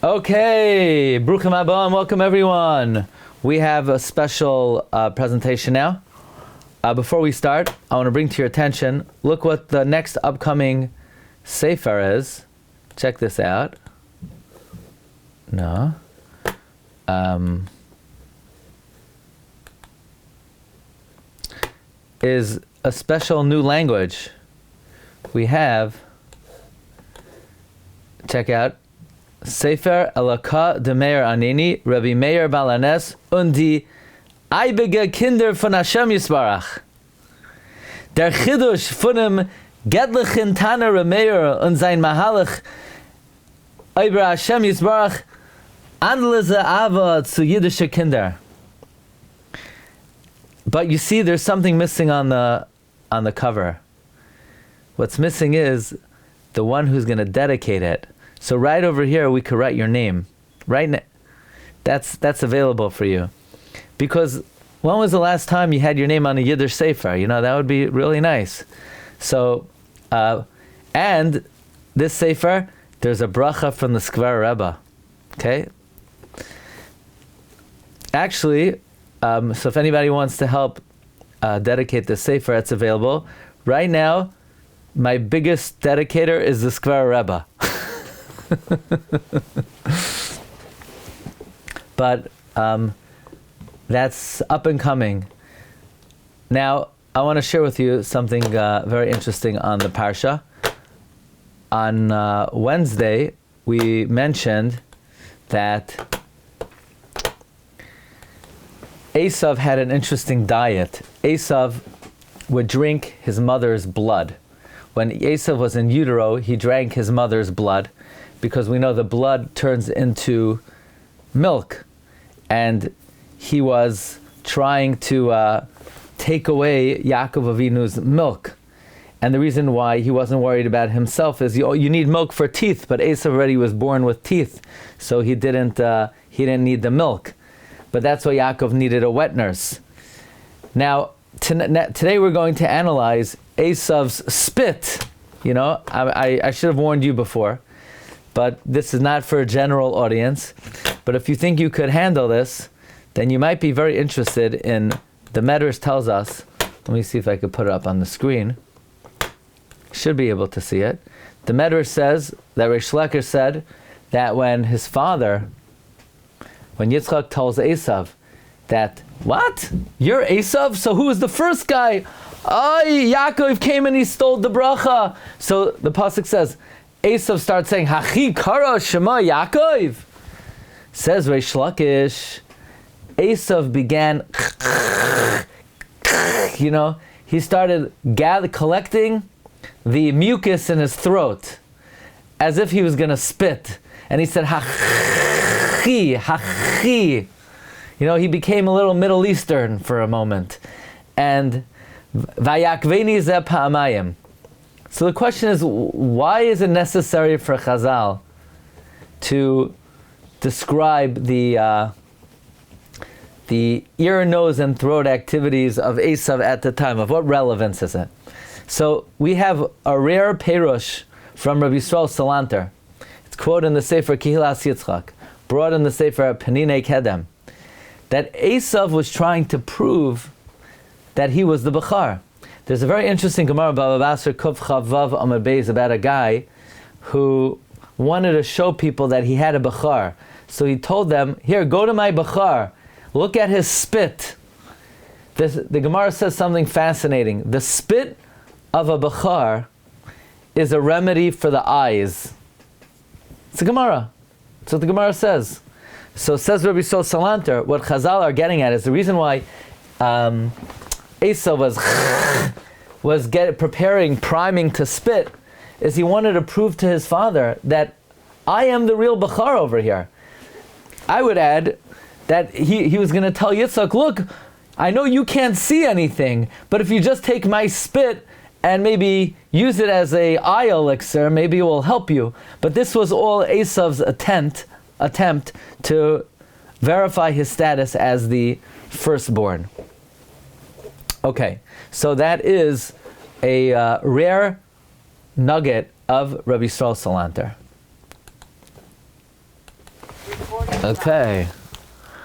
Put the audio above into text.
Okay, Bruchim Haba and welcome everyone. We have a special presentation now. Before we start, I want to bring to your attention, look what the next upcoming Sefer is. Check this out. No. Is a special new language. We have, check out, Sefer Elaka de Meir Anini, Rabbi Meir Balanes, und die eibige Kinder von Hashem Yisbarach. Der Chidush von dem Gedlichen Tana Rabbi Meir und sein Mahalach über Hashem Yisbarach Anleze Ava zu jüdische Kinder. But you see, there's something missing on the cover. What's missing is the one who's going to dedicate it. So right over here, we could write your name. That's available for you. Because when was the last time you had your name on a Yiddish Sefer? You know, that would be really nice. So, and this Sefer, there's a bracha from the Skvar Rebbe. Okay? Actually, so if anybody wants to help dedicate the Sefer, it's available. Right now, my biggest dedicator is the Skvar Rebbe. But that's up and coming. Now, I want to share with you something very interesting on the Parsha. On Wednesday, we mentioned that Esav had an interesting diet. Esav would drink his mother's blood. When Esav was in utero, he drank his mother's blood because we know the blood turns into milk. And he was trying to take away Yaakov Avinu's milk. And the reason why he wasn't worried about himself is you need milk for teeth, but Esav already was born with teeth, so he didn't need the milk. But that's why Yaakov needed a wet nurse. Now, today we're going to analyze Esav's spit. You know, I should have warned you before, but this is not for a general audience. But if you think you could handle this, then you might be very interested in, the Medrash tells us, let me see if I could put it up on the screen. Should be able to see it. The Medrash says that Reish Lakish said that when his father, when Yitzchak tells Esav that, what? You're Esav? So who was the first guy? Yaakov came and he stole the bracha. So the pasuk says, Esav starts saying, Hachi kara shema Yaakov. Says Reish Lakish, Esav began, you know, he started collecting the mucus in his throat as if he was going to spit. And he said, Hachi, Hachi. You know, he became a little Middle Eastern for a moment. And Vayakveni ze pa'amayim. So the question is, why is it necessary for Chazal to describe the ear, nose, and throat activities of Esav at the time? Of what relevance is it? So we have a rare perush from Rabbi Yisrael Salanter. It's quoted in the Sefer Kihilas Yitzchak, brought in the Sefer Penine Kedem, that Esav was trying to prove that he was the Bechar. There's a very interesting Gemara, Baba Basar Kuf Chavav Amar Beis, about a guy who wanted to show people that he had a Bechar. So he told them, here, go to my Bechar, look at his spit. The Gemara says something fascinating. The spit of a Bechar is a remedy for the eyes. It's a Gemara. That's what the Gemara says. So says Rabbi Yisrael Salanter, what Chazal are getting at is the reason why Esav was priming to spit, is he wanted to prove to his father that I am the real Bechar over here. I would add that he was going to tell Yitzchak, look, I know you can't see anything, but if you just take my spit and maybe use it as a eye elixir, maybe it will help you. But this was all Esav's attempt to verify his status as the firstborn. Okay, so that is a rare nugget of Rabbi Yisrael Salanter. Okay.